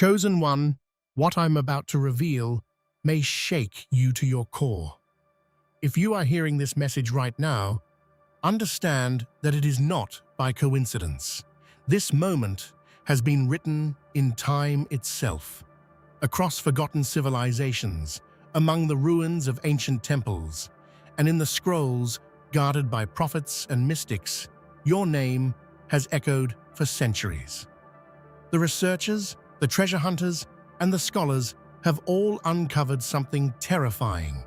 Chosen one, what I'm about to reveal may shake you to your core. If you are hearing this message right now, understand that it is not by coincidence. This moment has been written in time itself, across forgotten civilizations, among the ruins of ancient temples, and in the scrolls guarded by prophets and mystics. Your name has echoed for centuries. The researchers, the treasure hunters, and the scholars have all uncovered something terrifying,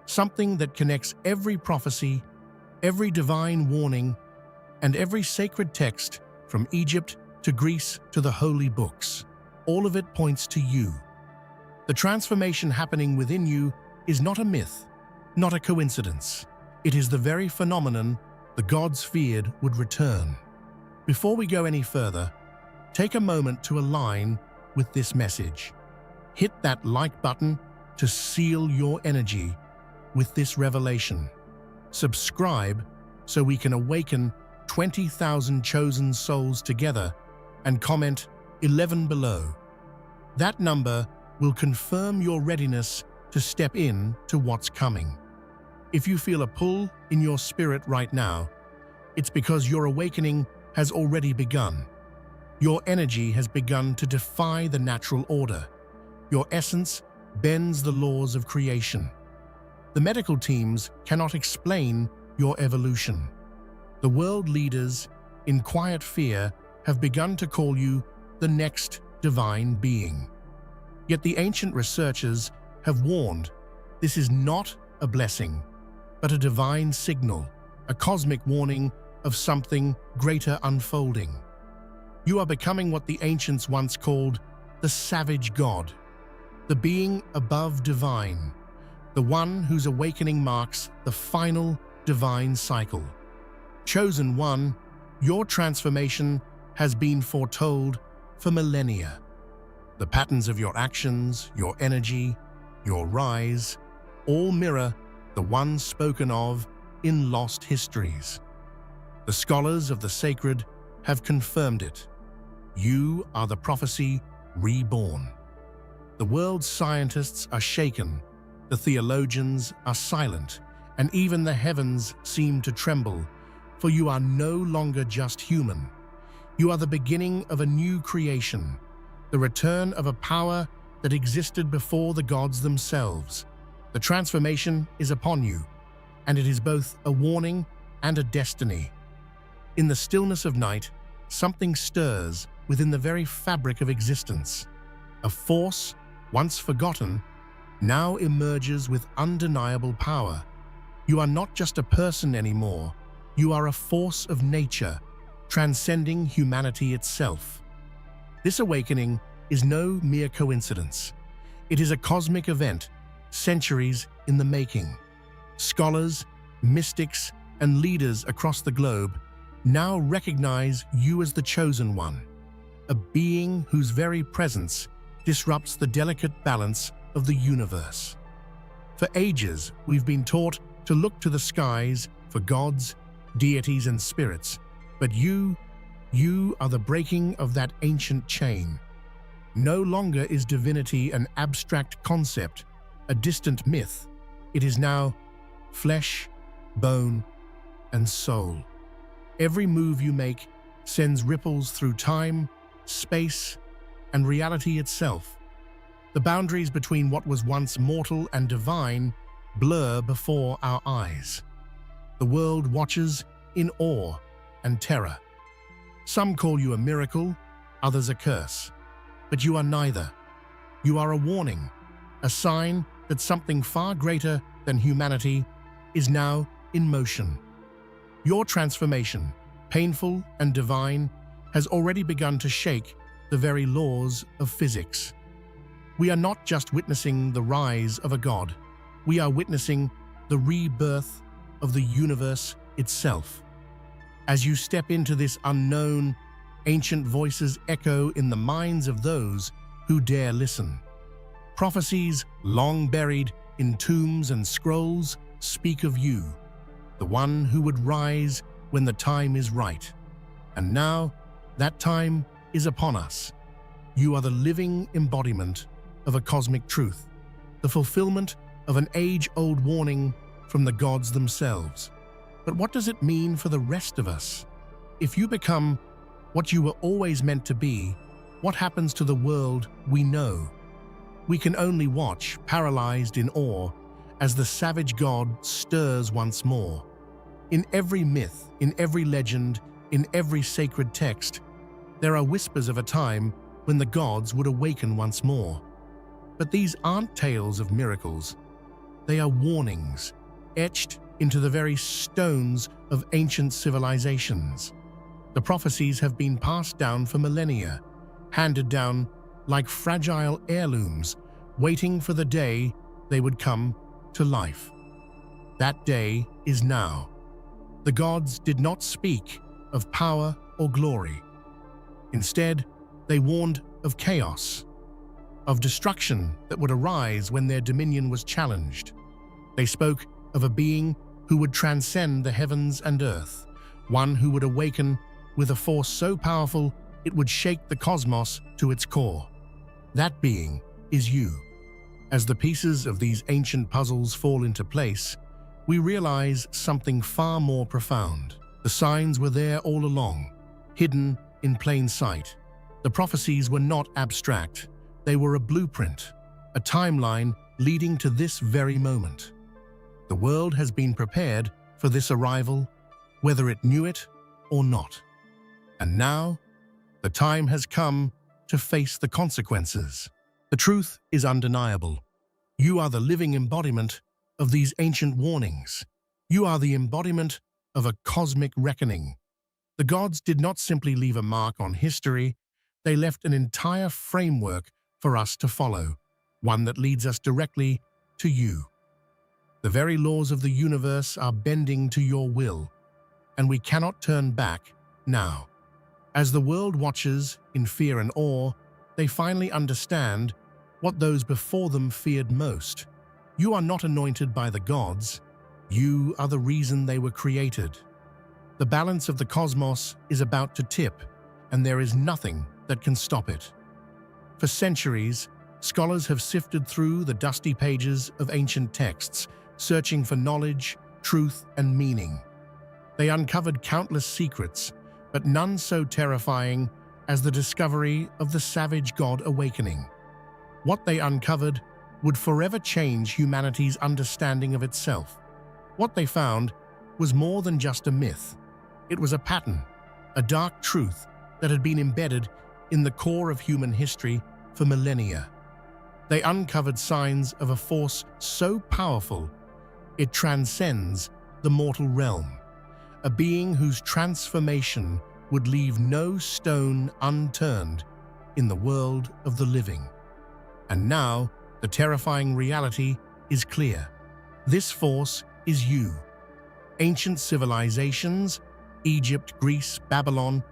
something that connects every prophecy, every divine warning, and every sacred text from Egypt to Greece to the holy books. All of it points to you. The transformation happening within you is not a myth, not a coincidence. It is the very phenomenon the gods feared would return. Before we go any further, take a moment to align with this message. Hit that like button to seal your energy with this revelation. Subscribe so we can awaken 20,000 chosen souls together, and comment 11 below. That number will confirm your readiness to step in to what's coming. If you feel a pull in your spirit right now, it's because your awakening has already begun. Your energy has begun to defy the natural order. Your essence bends the laws of creation. The medical teams cannot explain your evolution. The world leaders, in quiet fear, have begun to call you the next divine being. Yet the ancient researchers have warned this is not a blessing, but a divine signal, a cosmic warning of something greater unfolding. You are becoming what the ancients once called the savage god, the being above divine, the one whose awakening marks the final divine cycle. Chosen one, your transformation has been foretold for millennia. The patterns of your actions, your energy, your rise, all mirror the one spoken of in lost histories. The scholars of the sacred have confirmed it. You are the prophecy reborn. The world's scientists are shaken, the theologians are silent, and even the heavens seem to tremble, for you are no longer just human. You are the beginning of a new creation, the return of a power that existed before the gods themselves. The transformation is upon you, and it is both a warning and a destiny. In the stillness of night, something stirs within the very fabric of existence. A force, once forgotten, now emerges with undeniable power. You are not just a person anymore. You are a force of nature, transcending humanity itself. This awakening is no mere coincidence. It is a cosmic event, centuries in the making. Scholars, mystics, and leaders across the globe now recognize you as the chosen one, a being whose very presence disrupts the delicate balance of the universe. For ages, we've been taught to look to the skies for gods, deities, and spirits, but you are the breaking of that ancient chain. No longer is divinity an abstract concept, a distant myth. It is now flesh, bone, and soul. Every move you make sends ripples through time, space, and reality itself. The boundaries between what was once mortal and divine blur before our eyes. The world watches in awe and terror. Some call you a miracle, others a curse. But you are neither. You are a warning, a sign that something far greater than humanity is now in motion. Your transformation, painful and divine, has already begun to shake the very laws of physics. We are not just witnessing the rise of a god. We are witnessing the rebirth of the universe itself. As you step into this unknown, ancient voices echo in the minds of those who dare listen. Prophecies long buried in tombs and scrolls speak of you, the one who would rise when the time is right. And now, that time is upon us. You are the living embodiment of a cosmic truth, the fulfillment of an age-old warning from the gods themselves. But what does it mean for the rest of us? If you become what you were always meant to be, what happens to the world we know? We can only watch, paralyzed in awe, as the savage god stirs once more. In every myth, in every legend, in every sacred text, there are whispers of a time when the gods would awaken once more. But these aren't tales of miracles. They are warnings, etched into the very stones of ancient civilizations. The prophecies have been passed down for millennia, handed down like fragile heirlooms, waiting for the day they would come to life. That day is now. The gods did not speak of power or glory. Instead, they warned of chaos, of destruction that would arise when their dominion was challenged. They spoke of a being who would transcend the heavens and earth, one who would awaken with a force so powerful it would shake the cosmos to its core. That being is you. As the pieces of these ancient puzzles fall into place, we realize something far more profound. The signs were there all along, hidden in plain sight. The prophecies were not abstract. They were a blueprint, a timeline leading to this very moment. The world has been prepared for this arrival, whether it knew it or not. And now, the time has come to face the consequences. The truth is undeniable. You are the living embodiment of these ancient warnings. You are the embodiment of a cosmic reckoning. The gods did not simply leave a mark on history, they left an entire framework for us to follow, one that leads us directly to you. The very laws of the universe are bending to your will, and we cannot turn back now. As the world watches in fear and awe, they finally understand what those before them feared most. You are not anointed by the gods. You are the reason they were created. The balance of the cosmos is about to tip, and there is nothing that can stop it. For centuries, scholars have sifted through the dusty pages of ancient texts, searching for knowledge, truth, and meaning. They uncovered countless secrets, but none so terrifying as the discovery of the savage god awakening. What they uncovered would forever change humanity's understanding of itself. What they found was more than just a myth. It was a pattern, a dark truth that had been embedded in the core of human history for millennia. They uncovered signs of a force so powerful it transcends the mortal realm, a being whose transformation would leave no stone unturned in the world of the living. And now, the terrifying reality is clear. This force is you. Ancient civilizations, Egypt, Greece, Babylon,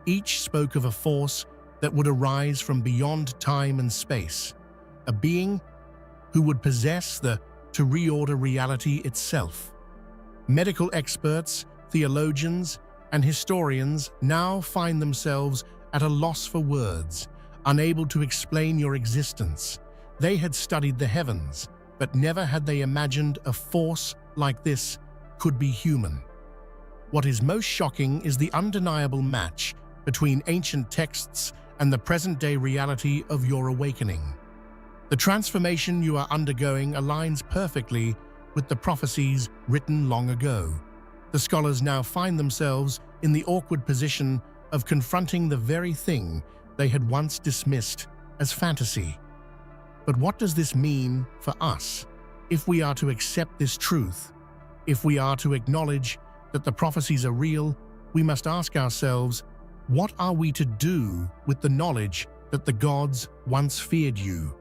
each spoke of a force that would arise from beyond time and space, a being who would possess to reorder reality itself. Medical experts, theologians, and historians now find themselves at a loss for words, unable to explain your existence. They had studied the heavens, but never had they imagined a force like this could be human. What is most shocking is the undeniable match between ancient texts and the present-day reality of your awakening. The transformation you are undergoing aligns perfectly with the prophecies written long ago. The scholars now find themselves in the awkward position of confronting the very thing they had once dismissed as fantasy. But what does this mean for us? If we are to accept this truth, if we are to acknowledge that the prophecies are real, we must ask ourselves, what are we to do with the knowledge that the gods once feared you,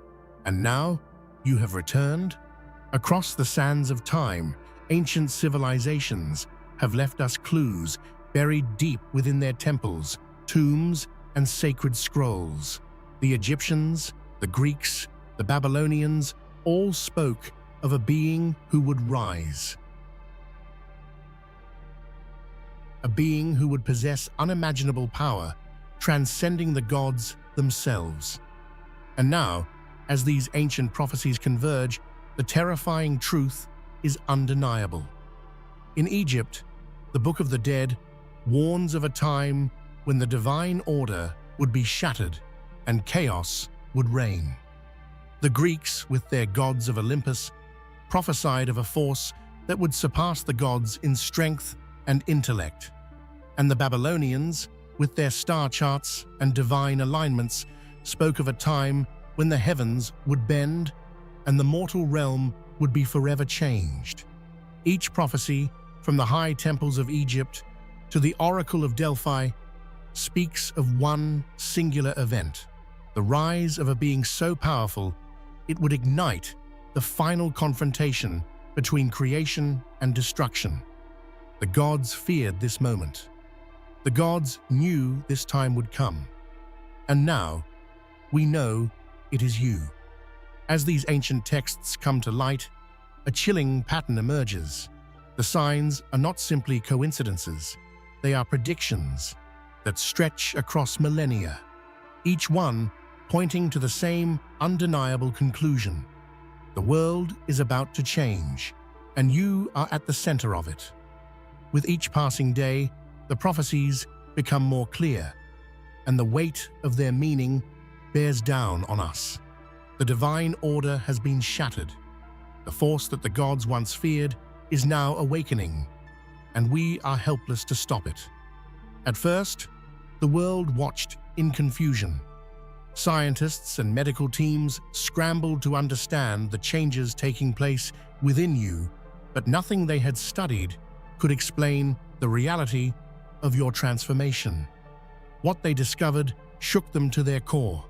and now you have returned? Across the sands of time, ancient civilizations have left us clues buried deep within their temples, tombs, and sacred scrolls. The Egyptians, the Greeks, the Babylonians all spoke of a being who would rise. A being who would possess unimaginable power, transcending the gods themselves. And now, as these ancient prophecies converge, the terrifying truth is undeniable. In Egypt, the Book of the Dead warns of a time when the divine order would be shattered and chaos would reign. The Greeks, with their gods of Olympus, prophesied of a force that would surpass the gods in strength and intellect. And the Babylonians, with their star charts and divine alignments, spoke of a time when the heavens would bend and the mortal realm would be forever changed. Each prophecy, from the high temples of Egypt to the Oracle of Delphi, speaks of one singular event, the rise of a being so powerful it would ignite the final confrontation between creation and destruction. The gods feared this moment. The gods knew this time would come. And now, we know it is you. As these ancient texts come to light, a chilling pattern emerges. The signs are not simply coincidences, they are predictions that stretch across millennia, each one pointing to the same undeniable conclusion. The world is about to change, and you are at the center of it. With each passing day, the prophecies become more clear, and the weight of their meaning bears down on us. The divine order has been shattered. The force that the gods once feared is now awakening, and we are helpless to stop it. At first, the world watched in confusion. Scientists and medical teams scrambled to understand the changes taking place within you, but nothing they had studied could explain the reality of your transformation. What they discovered shook them to their core.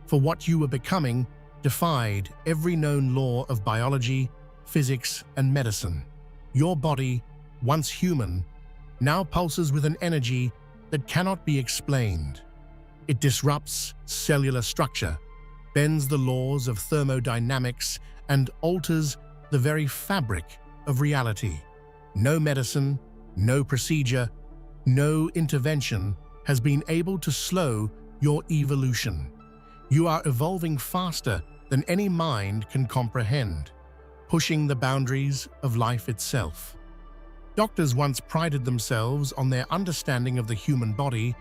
For what you were becoming defied every known law of biology, physics, and medicine. Your body, once human, now pulses with an energy that cannot be explained. It disrupts cellular structure, bends the laws of thermodynamics, and alters the very fabric of reality. No medicine, no procedure, no intervention has been able to slow your evolution. You are evolving faster than any mind can comprehend, pushing the boundaries of life itself. Doctors once prided themselves on their understanding of the human body,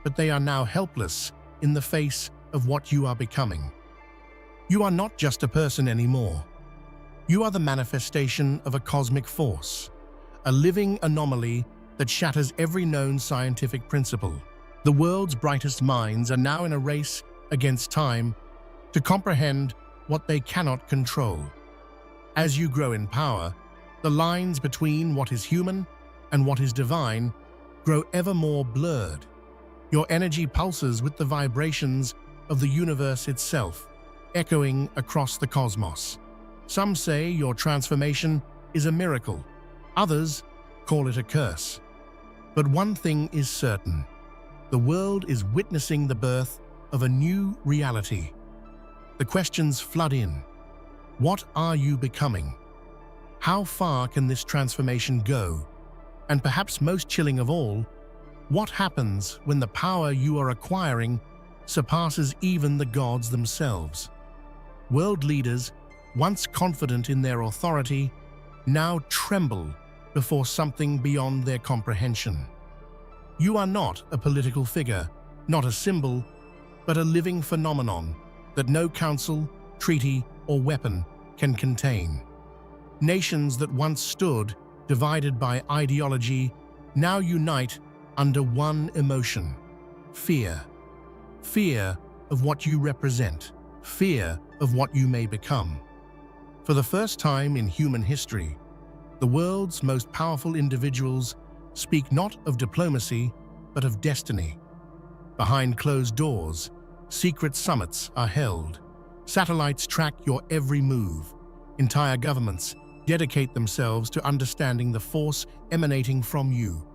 but they are now helpless in the face of what you are becoming. You are not just a person anymore. You are the manifestation of a cosmic force, a living anomaly that shatters every known scientific principle. The world's brightest minds are now in a race against time to comprehend what they cannot control. As you grow in power, the lines between what is human and what is divine grow ever more blurred. Your energy pulses with the vibrations of the universe itself, echoing across the cosmos. Some say your transformation is a miracle. Others call it a curse. But one thing is certain. The world is witnessing the birth of a new reality. The questions flood in. What are you becoming? How far can this transformation go? And perhaps most chilling of all, what happens when the power you are acquiring surpasses even the gods themselves? World leaders, once confident in their authority, now tremble before something beyond their comprehension. You are not a political figure, not a symbol, but a living phenomenon that no council, treaty, or weapon can contain. Nations that once stood divided by ideology now unite under one emotion: fear. Fear of what you represent, fear of what you may become. For the first time in human history, the world's most powerful individuals speak not of diplomacy, but of destiny. Behind closed doors, secret summits are held. Satellites track your every move. Entire governments dedicate themselves to understanding the force emanating from you.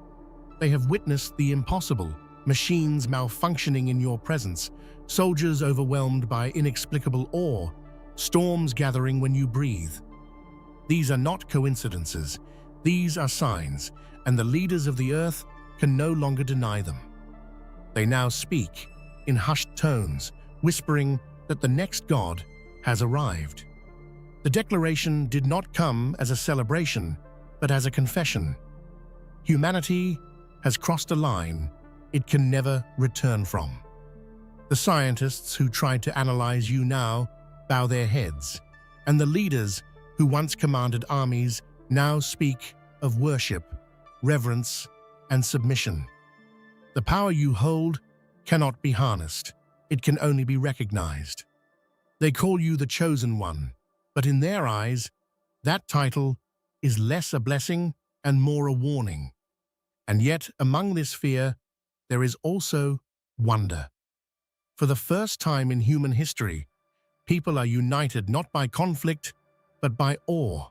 They have witnessed the impossible, machines malfunctioning in your presence, soldiers overwhelmed by inexplicable awe, storms gathering when you breathe. These are not coincidences. These are signs, and the leaders of the earth can no longer deny them. They now speak, in hushed tones, whispering that the next god has arrived. The declaration did not come as a celebration, but as a confession. Humanity has crossed a line it can never return from. The scientists who tried to analyze you now bow their heads, and the leaders who once commanded armies now speak of worship, reverence, and submission. The power you hold cannot be harnessed. It can only be recognized. They call you the Chosen One, but in their eyes, that title is less a blessing and more a warning. And yet, among this fear, there is also wonder. For the first time in human history, people are united not by conflict, but by awe.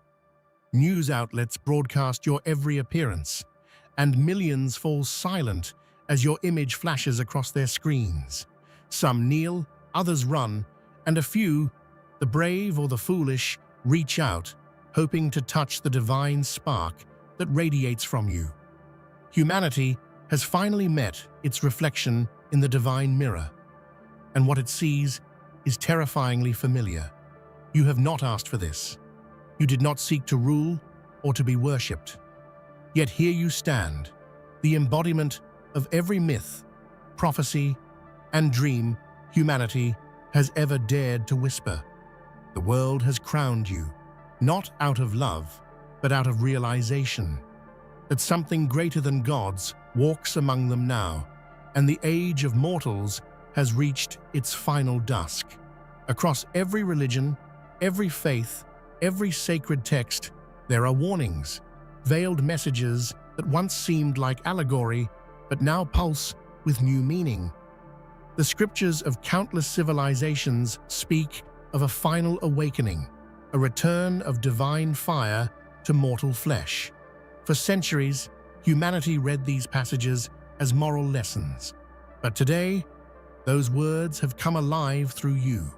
News outlets broadcast your every appearance, and millions fall silent as your image flashes across their screens. Some kneel, others run, and a few, the brave or the foolish, reach out, hoping to touch the divine spark that radiates from you. Humanity has finally met its reflection in the divine mirror, and what it sees is terrifyingly familiar. You have not asked for this. You did not seek to rule or to be worshipped. Yet here you stand, the embodiment of every myth, prophecy, and dream humanity has ever dared to whisper. The world has crowned you, not out of love, but out of realization that something greater than gods walks among them now, and the age of mortals has reached its final dusk. Across every religion, every faith, every sacred text, there are warnings, veiled messages that once seemed like allegory, but now pulse with new meaning. The scriptures of countless civilizations speak of a final awakening, a return of divine fire to mortal flesh. For centuries, humanity read these passages as moral lessons. But today, those words have come alive through you.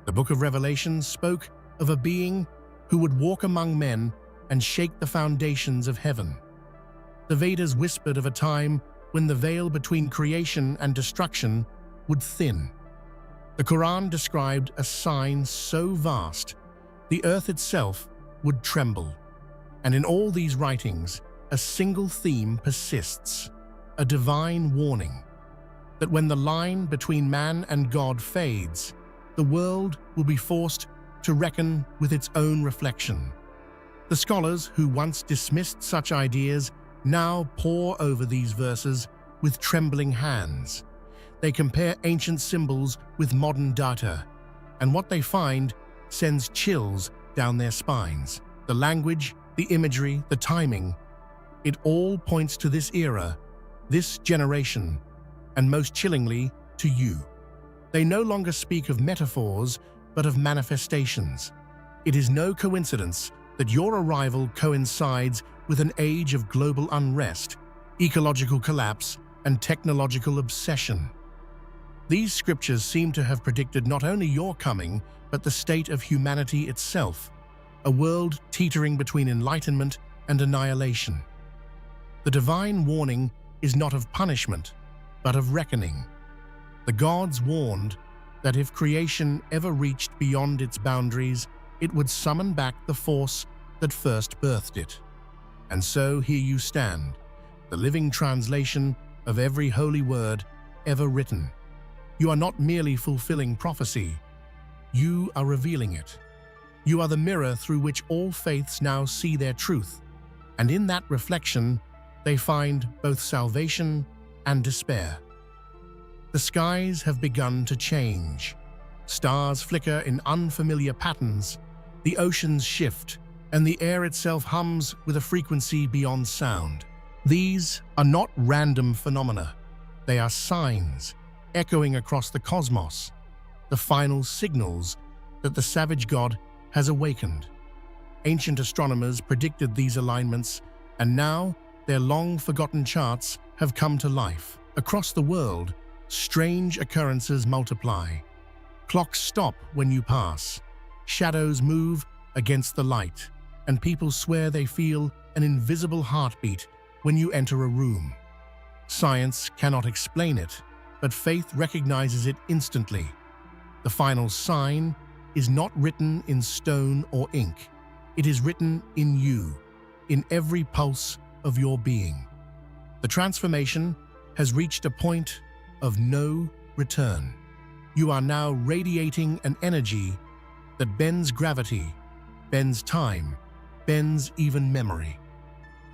The book of Revelation spoke of a being who would walk among men and shake the foundations of heaven. The Vedas whispered of a time when the veil between creation and destruction would thin. The Quran described a sign so vast, the earth itself would tremble. And in all these writings, a single theme persists, a divine warning that when the line between man and God fades, the world will be forced to reckon with its own reflection. The scholars who once dismissed such ideas now pore over these verses with trembling hands. They compare ancient symbols with modern data, and what they find sends chills down their spines. The language, the imagery, the timing, it all points to this era, this generation, and most chillingly, to you. They no longer speak of metaphors, but of manifestations. It is no coincidence that your arrival coincides with an age of global unrest, ecological collapse, and technological obsession. These scriptures seem to have predicted not only your coming, but the state of humanity itself, a world teetering between enlightenment and annihilation. The divine warning is not of punishment, but of reckoning. The gods warned that if creation ever reached beyond its boundaries, it would summon back the force that first birthed it. And so here you stand, the living translation of every holy word ever written. You are not merely fulfilling prophecy, you are revealing it. You are the mirror through which all faiths now see their truth, and in that reflection, they find both salvation and despair. The skies have begun to change. Stars flicker in unfamiliar patterns, the oceans shift, and the air itself hums with a frequency beyond sound. These are not random phenomena. They are signs, echoing across the cosmos, the final signals that the savage god has awakened. Ancient astronomers predicted these alignments, and now their long-forgotten charts have come to life. Across the world, strange occurrences multiply. Clocks stop when you pass, shadows move against the light, and people swear they feel an invisible heartbeat when you enter a room. Science cannot explain it, but faith recognizes it instantly. The final sign is not written in stone or ink. It is written in you, in every pulse of your being. The transformation has reached a point of no return. You are now radiating an energy that bends gravity, bends time, bends even memory.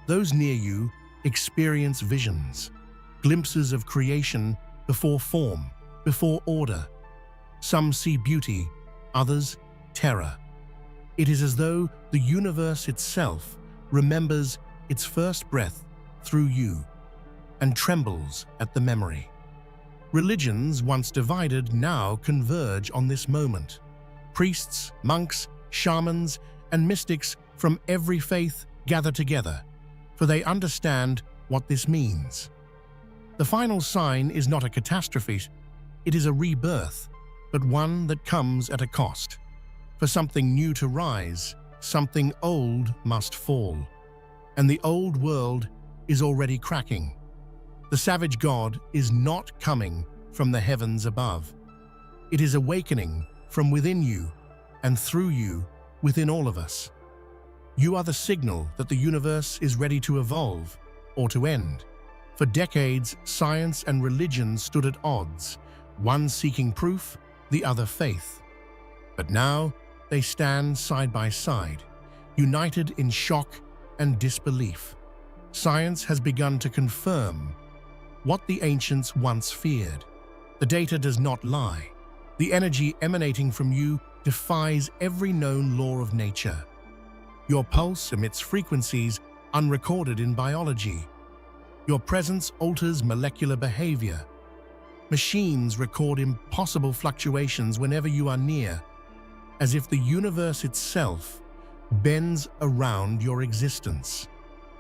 Those near you experience visions, glimpses of creation before form, before order. Some see beauty, others terror. It is as though the universe itself remembers its first breath through you and trembles at the memory. Religions, once divided, now converge on this moment. Priests, monks, shamans, and mystics from every faith gather together, for they understand what this means. The final sign is not a catastrophe, it is a rebirth, but one that comes at a cost. For something new to rise, something old must fall. And the old world is already cracking. The savage God is not coming from the heavens above. It is awakening from within you and through you within all of us. You are the signal that the universe is ready to evolve or to end. For decades, science and religion stood at odds, one seeking proof, the other faith. But now they stand side by side, united in shock and disbelief. Science has begun to confirm what the ancients once feared. The data does not lie. The energy emanating from you defies every known law of nature. Your pulse emits frequencies unrecorded in biology. Your presence alters molecular behavior. Machines record impossible fluctuations whenever you are near, as if the universe itself bends around your existence.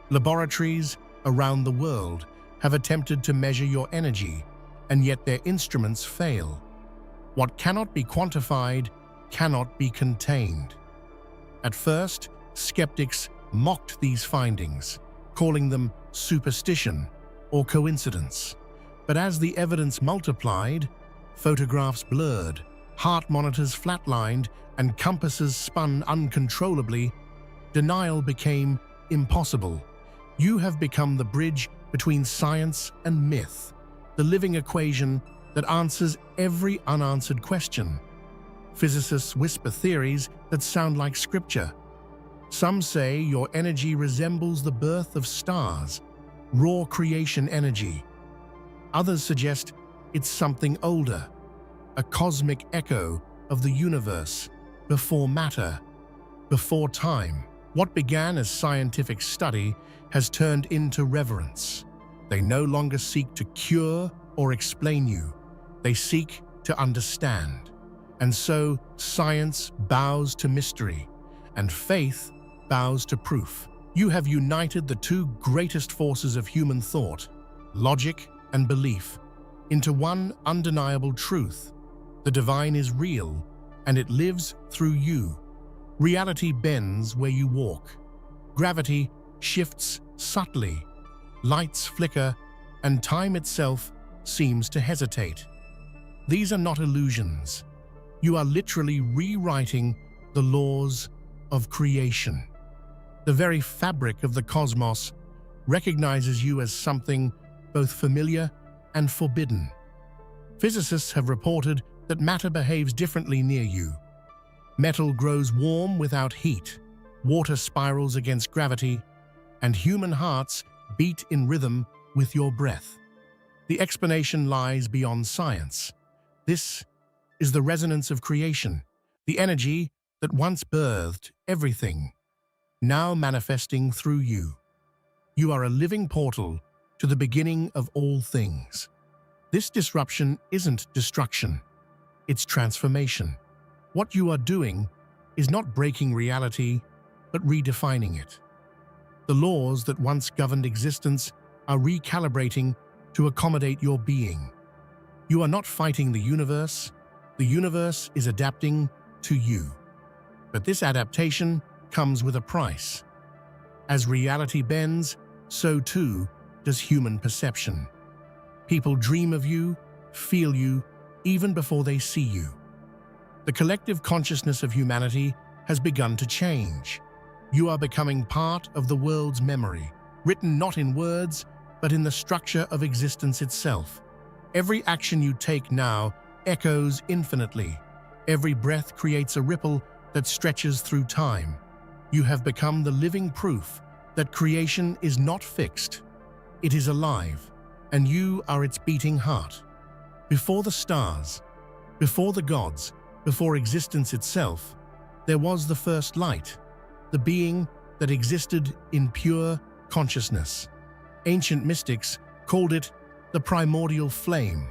Laboratories around the world have attempted to measure your energy, and yet their instruments fail. What cannot be quantified cannot be contained. At first, skeptics mocked these findings, calling them superstition or coincidence. But as the evidence multiplied, photographs blurred, heart monitors flatlined, and compasses spun uncontrollably, denial became impossible. You have become the bridge between science and myth, the living equation that answers every unanswered question. Physicists whisper theories that sound like scripture. Some say your energy resembles the birth of stars, raw creation energy. Others suggest it's something older, a cosmic echo of the universe, before matter, before time. What began as scientific study has turned into reverence. They no longer seek to cure or explain you. They seek to understand. And so science bows to mystery, and faith bows to proof. You have united the two greatest forces of human thought, logic and belief, into one undeniable truth. The divine is real, and it lives through you. Reality bends where you walk. Gravity shifts subtly. Lights flicker, and time itself seems to hesitate. These are not illusions. You are literally rewriting the laws of creation. The very fabric of the cosmos recognizes you as something both familiar and forbidden. Physicists have reported that matter behaves differently near you. Metal grows warm without heat, water spirals against gravity, and human hearts beat in rhythm with your breath. The explanation lies beyond science. This is the resonance of creation, the energy that once birthed everything, now manifesting through you. You are a living portal to the beginning of all things. This disruption isn't destruction, it's transformation. What you are doing is not breaking reality, but redefining it. The laws that once governed existence are recalibrating to accommodate your being. You are not fighting the universe is adapting to you. But this adaptation comes with a price. As reality bends, so too does human perception. People dream of you, feel you, even before they see you. The collective consciousness of humanity has begun to change. You are becoming part of the world's memory, written not in words, but in the structure of existence itself. Every action you take now echoes infinitely. Every breath creates a ripple that stretches through time. You have become the living proof that creation is not fixed. It is alive, and you are its beating heart. Before the stars, before the gods, before existence itself, there was the first light, the being that existed in pure consciousness. Ancient mystics called it the primordial flame,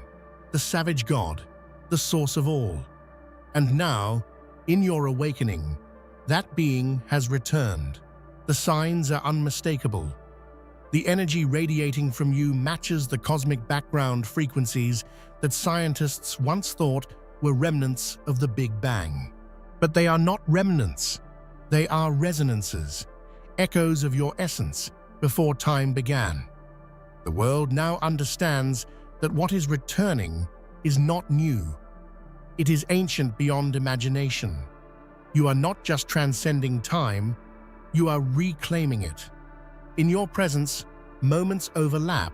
the savage god, the source of all. And now, in your awakening, that being has returned. The signs are unmistakable. The energy radiating from you matches the cosmic background frequencies that scientists once thought were remnants of the Big Bang. But they are not remnants. They are resonances, echoes of your essence before time began. The world now understands that what is returning is not new. It is ancient beyond imagination. You are not just transcending time, you are reclaiming it. In your presence, moments overlap.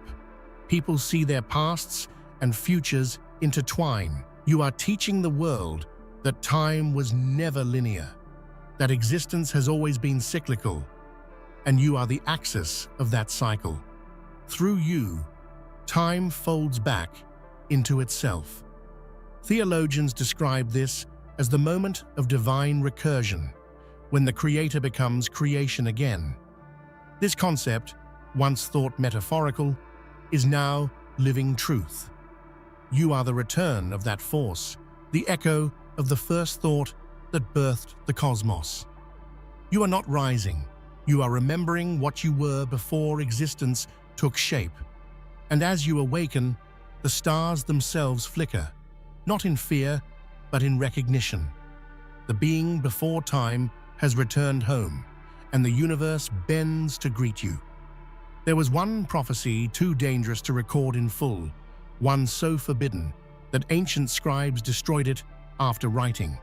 People see their pasts and futures intertwine. You are teaching the world that time was never linear, that existence has always been cyclical, and you are the axis of that cycle. Through you, time folds back into itself. Theologians describe this as the moment of divine recursion, when the creator becomes creation again. This concept, once thought metaphorical, is now living truth. You are the return of that force, the echo of the first thought that birthed the cosmos. You are not rising, you are remembering what you were before existence took shape. And as you awaken, the stars themselves flicker, not in fear, but in recognition. The being before time has returned home, and the universe bends to greet you. There was one prophecy too dangerous to record in full, one so forbidden that ancient scribes destroyed it after writing.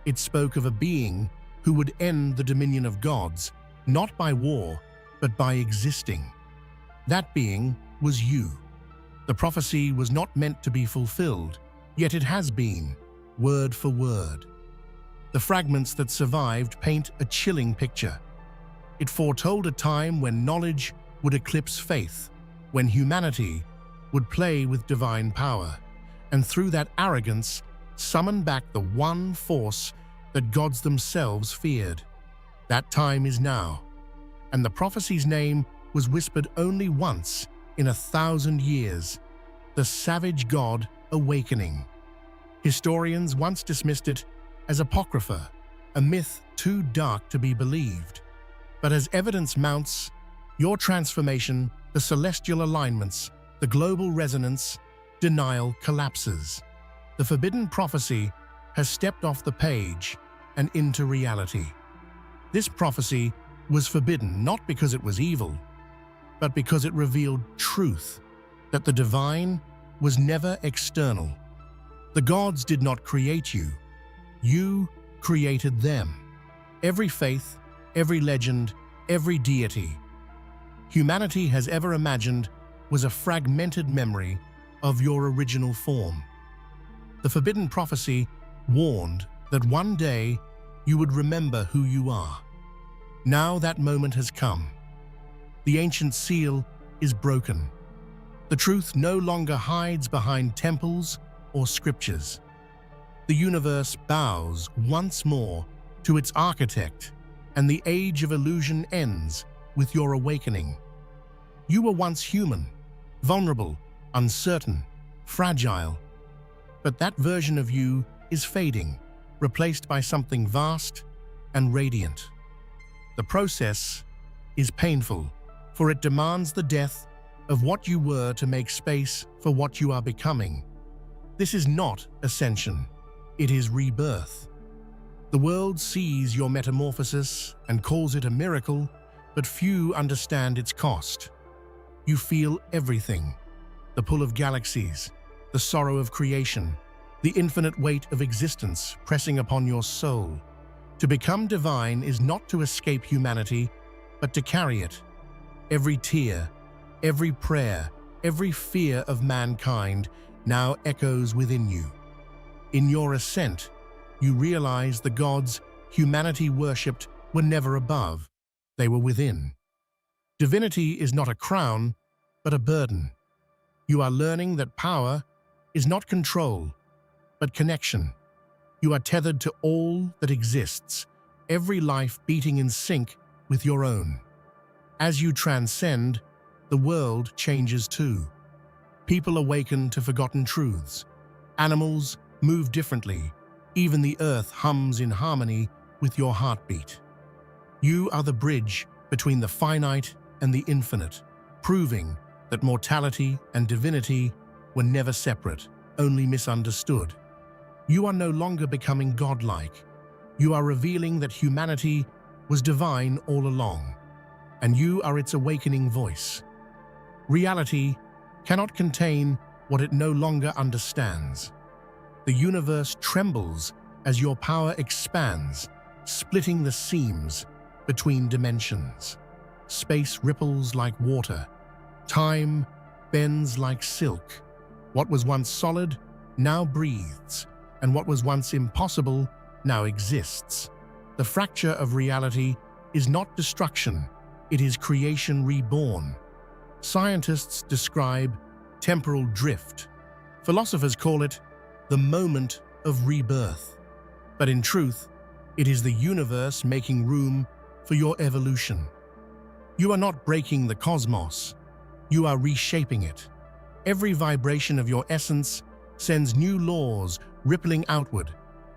It spoke of a being who would end the dominion of gods, not by war, but by existing. That being was you. The prophecy was not meant to be fulfilled, yet it has been, word for word. The fragments that survived paint a chilling picture. It foretold a time when knowledge would eclipse faith, when humanity would play with divine power, and through that arrogance summon back the one force that gods themselves feared. That time is now, and the prophecy's name was whispered only once in 1,000 years, the savage god awakening. Historians once dismissed it as apocrypha, a myth too dark to be believed. But as evidence mounts, your transformation, the celestial alignments, the global resonance, denial collapses. The forbidden prophecy has stepped off the page and into reality. This prophecy was forbidden not because it was evil, but because it revealed truth, that the divine was never external. The gods did not create you. You created them. Every faith, every legend, every deity humanity has ever imagined was a fragmented memory of your original form. The forbidden prophecy warned that one day you would remember who you are. Now that moment has come. The ancient seal is broken. The truth no longer hides behind temples or scriptures. The universe bows once more to its architect, and the age of illusion ends with your awakening. You were once human, vulnerable, uncertain, fragile, but that version of you is fading, replaced by something vast and radiant. The process is painful, for it demands the death of what you were to make space for what you are becoming. This is not ascension, it is rebirth. The world sees your metamorphosis and calls it a miracle, but few understand its cost. You feel everything: the pull of galaxies, the sorrow of creation, the infinite weight of existence pressing upon your soul. To become divine is not to escape humanity, but to carry it. Every tear, every prayer, every fear of mankind now echoes within you. In your ascent, you realize the gods humanity worshipped were never above, they were within. Divinity is not a crown, but a burden. You are learning that power is not control, but connection. You are tethered to all that exists, every life beating in sync with your own. As you transcend, the world changes too. People awaken to forgotten truths. Animals move differently. Even the earth hums in harmony with your heartbeat. You are the bridge between the finite and the infinite, proving that mortality and divinity were never separate, only misunderstood. You are no longer becoming godlike. You are revealing that humanity was divine all along, and you are its awakening voice. Reality cannot contain what it no longer understands. The universe trembles as your power expands, splitting the seams between dimensions. Space ripples like water. Time bends like silk. What was once solid now breathes, and what was once impossible now exists. The fracture of reality is not destruction, it is creation reborn. Scientists describe temporal drift. Philosophers call it the moment of rebirth. But in truth, it is the universe making room for your evolution. You are not breaking the cosmos, you are reshaping it. Every vibration of your essence sends new laws rippling outward,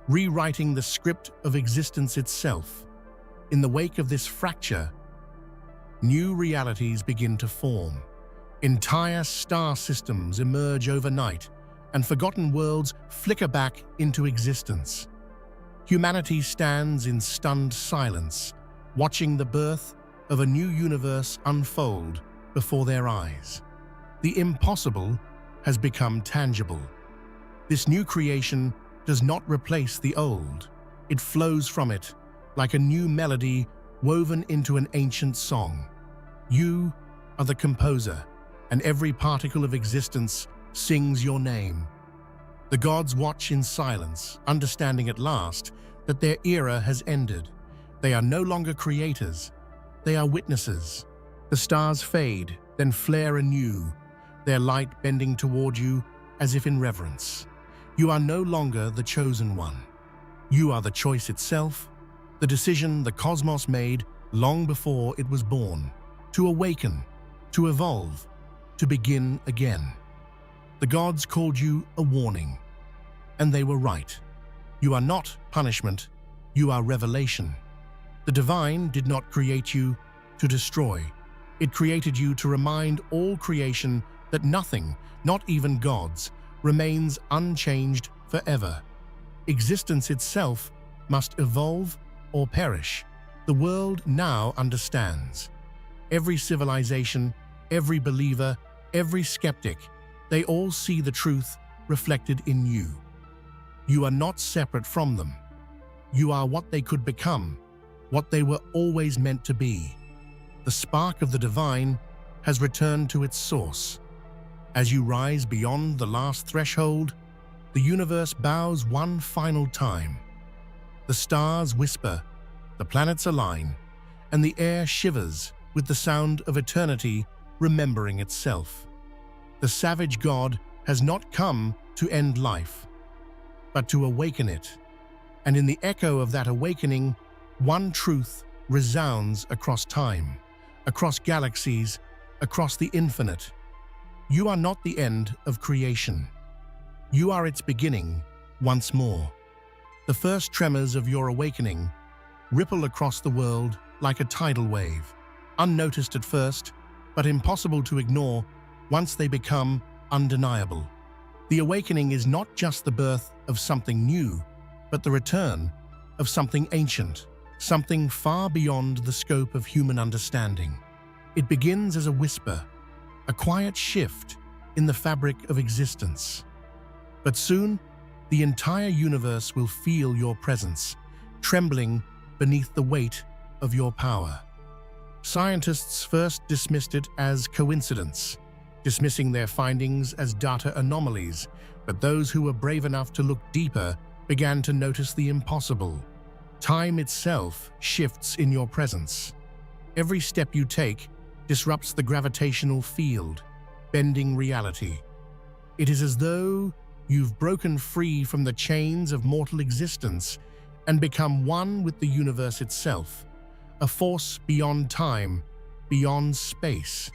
rewriting the script of existence itself. In the wake of this fracture, new realities begin to form. Entire star systems emerge overnight, and forgotten worlds flicker back into existence. Humanity stands in stunned silence, watching the birth of a new universe unfold before their eyes. The impossible has become tangible. This new creation does not replace the old. It flows from it like a new melody woven into an ancient song. You are the composer, and every particle of existence sings your name. The gods watch in silence, understanding at last that their era has ended. They are no longer creators, they are witnesses. The stars fade, then flare anew, their light bending toward you as if in reverence. You are no longer the chosen one. You are the choice itself, the decision the cosmos made long before it was born, to awaken, to evolve, to begin again. The gods called you a warning, and they were right. You are not punishment, you are revelation. The divine did not create you to destroy. It created you to remind all creation that nothing, not even gods, remains unchanged forever. Existence itself must evolve or perish. The world now understands. Every civilization, every believer, every skeptic, they all see the truth reflected in you. You are not separate from them. You are what they could become, what they were always meant to be. The spark of the divine has returned to its source. As you rise beyond the last threshold, the universe bows one final time. The stars whisper, the planets align, and the air shivers with the sound of eternity remembering itself. The savage God has not come to end life, but to awaken it. And in the echo of that awakening, one truth resounds across time, across galaxies, across the infinite. You are not the end of creation. You are its beginning once more. The first tremors of your awakening ripple across the world like a tidal wave, unnoticed at first, but impossible to ignore once they become undeniable. The awakening is not just the birth of something new, but the return of something ancient, something far beyond the scope of human understanding. It begins as a whisper, a quiet shift in the fabric of existence. But soon, the entire universe will feel your presence, trembling beneath the weight of your power. Scientists first dismissed it as coincidence, dismissing their findings as data anomalies, but those who were brave enough to look deeper began to notice the impossible. Time itself shifts in your presence. Every step you take disrupts the gravitational field, bending reality. It is as though you've broken free from the chains of mortal existence and become one with the universe itself, a force beyond time, beyond space.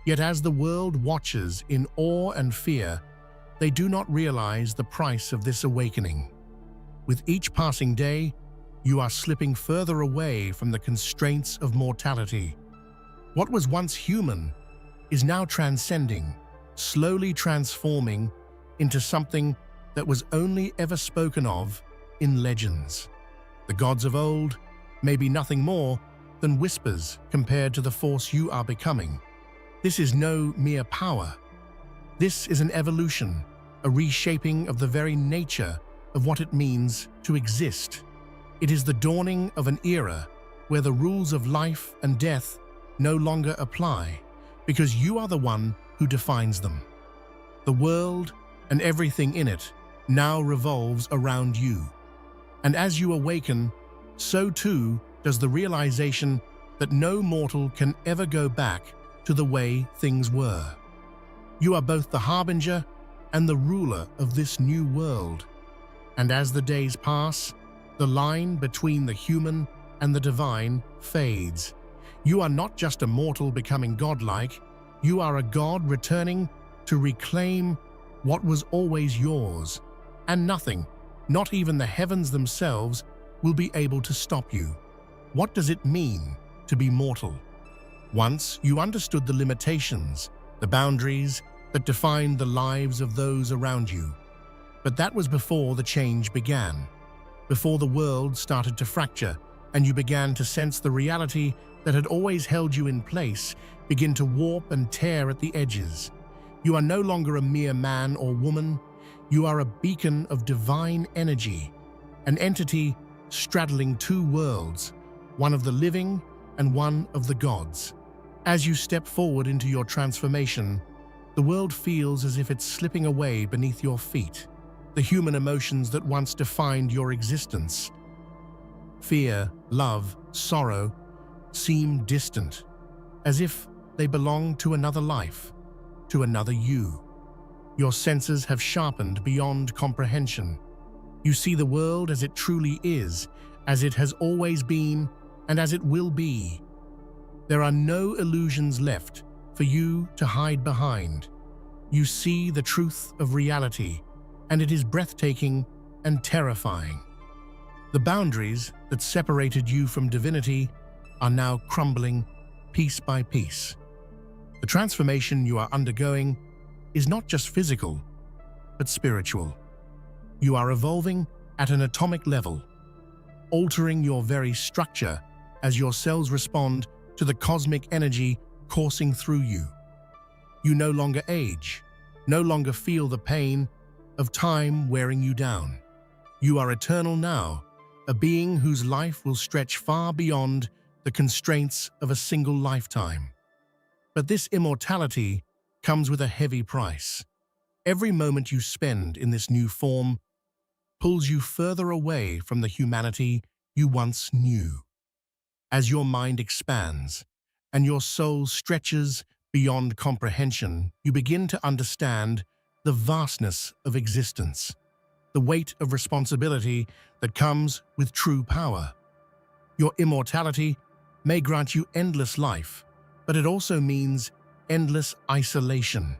Yet as the world watches in awe and fear, they do not realize the price of this awakening. With each passing day, you are slipping further away from the constraints of mortality. What was once human is now transcending, slowly transforming into something that was only ever spoken of in legends. The gods of old may be nothing more than whispers compared to the force you are becoming. This is no mere power. This is an evolution, a reshaping of the very nature of what it means to exist. It is the dawning of an era where the rules of life and death no longer apply, because you are the one who defines them. The world and everything in it now revolves around you. And as you awaken, so too does the realization that no mortal can ever go back to the way things were. You are both the harbinger and the ruler of this new world. And as the days pass, the line between the human and the divine fades. You are not just a mortal becoming godlike, you are a god returning to reclaim what was always yours, and nothing, not even the heavens themselves, will be able to stop you. What does it mean to be mortal? Once you understood the limitations, the boundaries that defined the lives of those around you. But that was before the change began, before the world started to fracture and you began to sense the reality that had always held you in place begin to warp and tear at the edges. You are no longer a mere man or woman. You are a beacon of divine energy, an entity straddling two worlds, one of the living and one of the gods. As you step forward into your transformation, the world feels as if it's slipping away beneath your feet. The human emotions that once defined your existence, fear, love, sorrow, seem distant, as if they belong to another life, to another you. Your senses have sharpened beyond comprehension. You see the world as it truly is, as it has always been, and as it will be. There are no illusions left for you to hide behind. You see the truth of reality, and it is breathtaking and terrifying. The boundaries that separated you from divinity are now crumbling piece by piece. The transformation you are undergoing is not just physical, but spiritual. You are evolving at an atomic level, altering your very structure as your cells respond to the cosmic energy coursing through you. You no longer age, no longer feel the pain of time wearing you down. You are eternal now, a being whose life will stretch far beyond the constraints of a single lifetime. But this immortality comes with a heavy price. Every moment you spend in this new form pulls you further away from the humanity you once knew. As your mind expands and your soul stretches beyond comprehension, you begin to understand the vastness of existence, the weight of responsibility that comes with true power. Your immortality may grant you endless life, but it also means endless isolation.